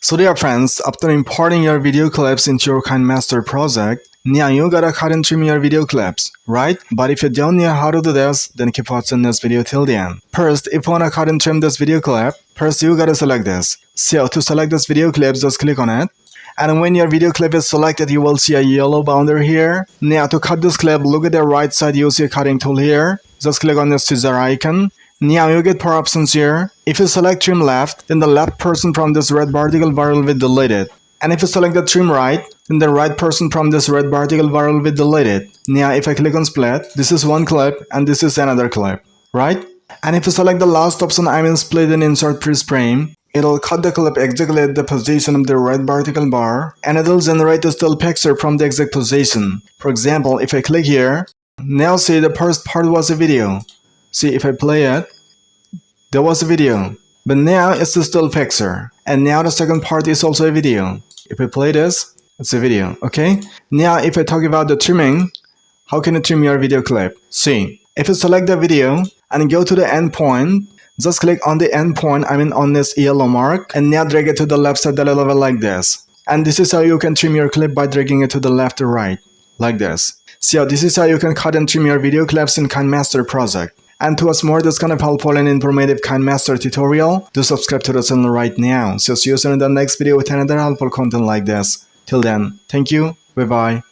So dear friends, after importing your video clips into your Kinemaster project, now you gotta cut and trim your video clips, right? But if you don't know how to do this, then keep watching this video till the end. First, if you wanna cut and trim this video clip, first you gotta select this. So to select this video clip, just click on it. And when your video clip is selected, you will see a yellow boundary here. Now to cut this clip, look at the right side, you'll see a cutting tool here. Just click on the scissor icon. Now you get 4 options here. If you select trim left, then the left person from this red vertical bar will be deleted. And if you select the trim right, then the right person from this red vertical bar will be deleted. Now if I click on split, this is one clip and this is another clip, right? And if you select the last option, I mean split and insert freeze frame, it'll cut the clip exactly at the position of the red vertical bar and it'll generate a still picture from the exact position. For example, if I click here, now see the first part was a video. See, if I play it, there was a video, but now it's a still picture. And now the second part is also a video. If I play this, it's a video, okay? Now if I talk about the trimming, how can you trim your video clip? See, if you select the video and go to the end point, just click on the end point, I mean on this yellow mark, and now drag it to the left side a little bit like this. And this is how you can trim your clip by dragging it to the left or right, like this. So this is how you can cut and trim your video clips in Kinemaster project. And to watch more this kind of helpful and informative Kinemaster tutorial, do subscribe to the channel right now. So see you soon in the next video with another helpful content like this. Till then, thank you, bye bye.